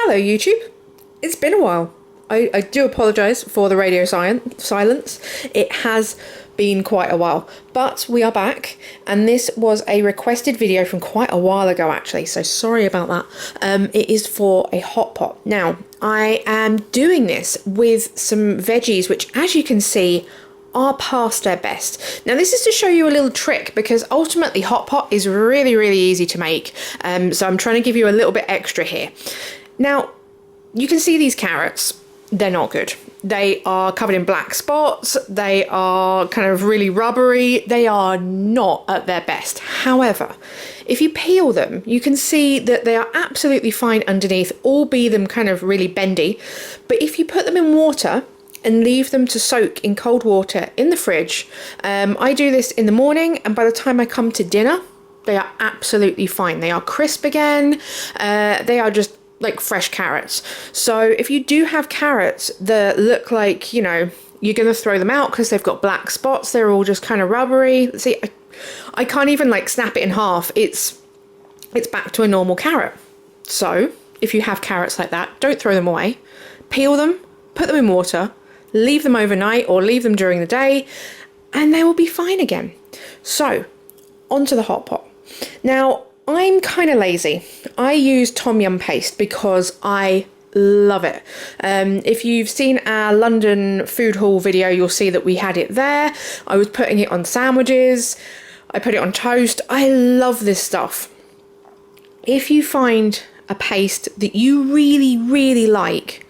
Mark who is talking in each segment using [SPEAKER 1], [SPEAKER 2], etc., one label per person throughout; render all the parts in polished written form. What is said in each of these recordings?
[SPEAKER 1] Hello YouTube, it's been a while. I do apologise for the radio silence. It has been quite a while, but we are back, and this was a requested video from quite a while ago actually, so sorry about that. It is for a hot pot. Now, I am doing this with some veggies, which as you can see, are past their best. Now this is to show you a little trick, because ultimately hot pot is really easy to make, so I'm trying to give you a little bit extra here. Now you can see these carrots, they're not good. They are covered in black spots, they are kind of really rubbery, they are not at their best. However, if you peel them, you can see that they are absolutely fine underneath, albeit them kind of really bendy. But if you put them in water and leave them to soak in cold water in the fridge, I do this in the morning, and by the time I come to dinner, they are absolutely fine. They are crisp again, they are just like fresh carrots. So if you do have carrots that look like, you know, you're gonna throw them out because they've got black spots, they're all just kind of rubbery. See, I can't even like snap it in half. It's back to a normal carrot. So if you have carrots like that, don't throw them away. Peel them, put them in water, leave them overnight or leave them during the day, and they will be fine again. So onto the hot pot. Now, I'm kind of lazy. I use tom yum paste because I love it. If you've seen our London food haul video, you'll see that we had it there. I was putting it on sandwiches, I put it on toast. I love this stuff. If you find a paste that you really like,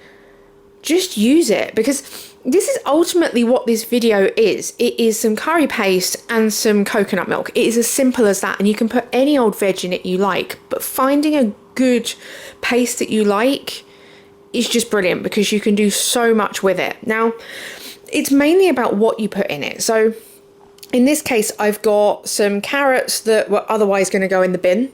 [SPEAKER 1] just use it, because this is ultimately what this video is. It is some curry paste and some coconut milk. It is as simple as that, and you can put any old veg in it you like, but finding a good paste that you like is just brilliant, because you can do so much with it. Now, it's mainly about what you put in it. So in this case, I've got some carrots that were otherwise going to go in the bin.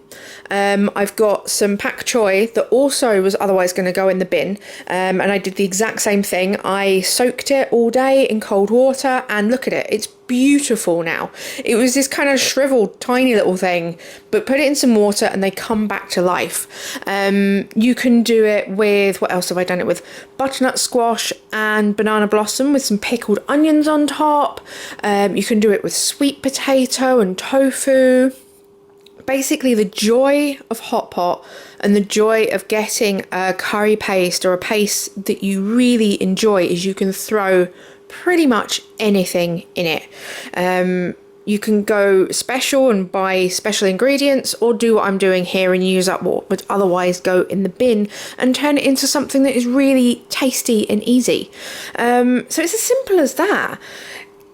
[SPEAKER 1] I've got some pak choy that also was otherwise going to go in the bin. And I did the exact same thing. I soaked it all day in cold water, and look at it. It's beautiful now. It was this kind of shriveled tiny little thing, but put it in some water and they come back to life. You can do it with, what else have I done it with? Butternut squash and banana blossom with some pickled onions on top. You can do it with sweet potato and tofu. Basically, the joy of hot pot and the joy of getting a curry paste or a paste that you really enjoy is you can throw pretty much anything in it. You can go special and buy special ingredients, or do what I'm doing here and use up what would otherwise go in the bin and turn it into something that is really tasty and easy. So it's as simple as that.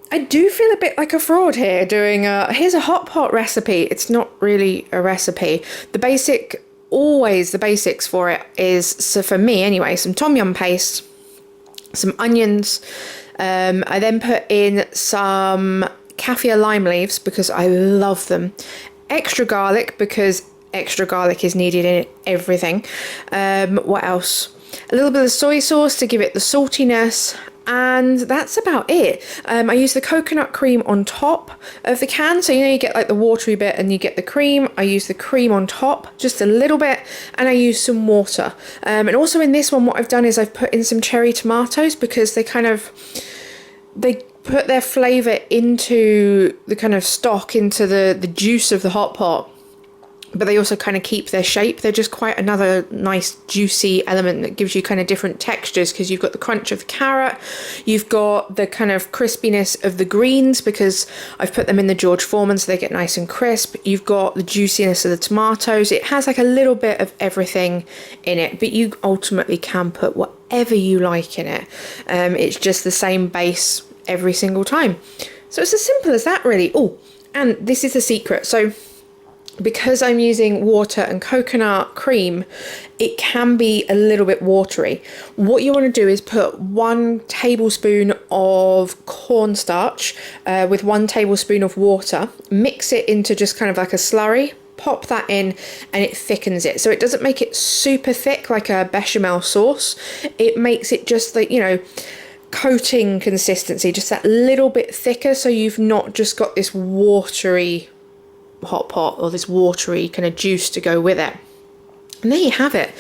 [SPEAKER 1] I do feel a bit like a fraud here doing here's a hot pot recipe. It's not really a recipe. The basics for it is, so for me anyway, some tom yum paste, some onions. I then put in some kaffir lime leaves because I love them. Extra garlic, because extra garlic is needed in everything. What else? A little bit of soy sauce to give it the saltiness. And that's about it. I use the coconut cream on top of the can. So, you know, you get like the watery bit and you get the cream. I use the cream on top, just a little bit, and I use some water. And also in this one, what I've done is I've put in some cherry tomatoes, because they put their flavour into the kind of stock, into the juice of the hot pot. But they also kind of keep their shape. They're just quite another nice juicy element that gives you kind of different textures, because you've got the crunch of the carrot, you've got the kind of crispiness of the greens because I've put them in the George Foreman so they get nice and crisp. You've got the juiciness of the tomatoes. It has like a little bit of everything in it, but you ultimately can put whatever you like in it. It's just the same base every single time. So it's as simple as that, really. Oh, and this is the secret. So because I'm using water and coconut cream, it can be a little bit watery. What you want to do is put 1 tablespoon of cornstarch with 1 tablespoon of water, mix it into just kind of like a slurry, pop that in, and it thickens it. So it doesn't make it super thick like a bechamel sauce. It makes it just like, you know, coating consistency, just that little bit thicker, so you've not just got this watery hot pot or this watery kind of juice to go with it. And there you have it.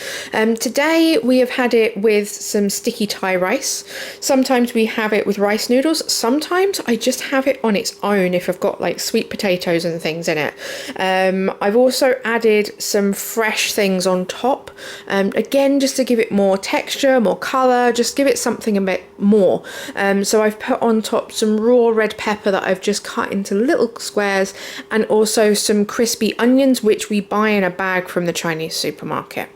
[SPEAKER 1] Today we have had it with some sticky Thai rice. Sometimes we have it with rice noodles. Sometimes I just have it on its own if I've got like sweet potatoes and things in it. I've also added some fresh things on top. Again, just to give it more texture, more colour, just give it something a bit more. So I've put on top some raw red pepper that I've just cut into little squares, and also some crispy onions, which we buy in a bag from the Chinese supermarket.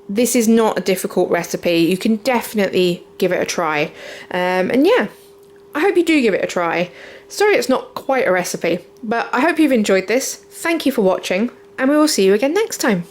[SPEAKER 1] This is not a difficult recipe. You can definitely give it a try. And yeah, I hope you do give it a try. Sorry it's not quite a recipe, but I hope you've enjoyed this. Thank you for watching, and we will see you again next time.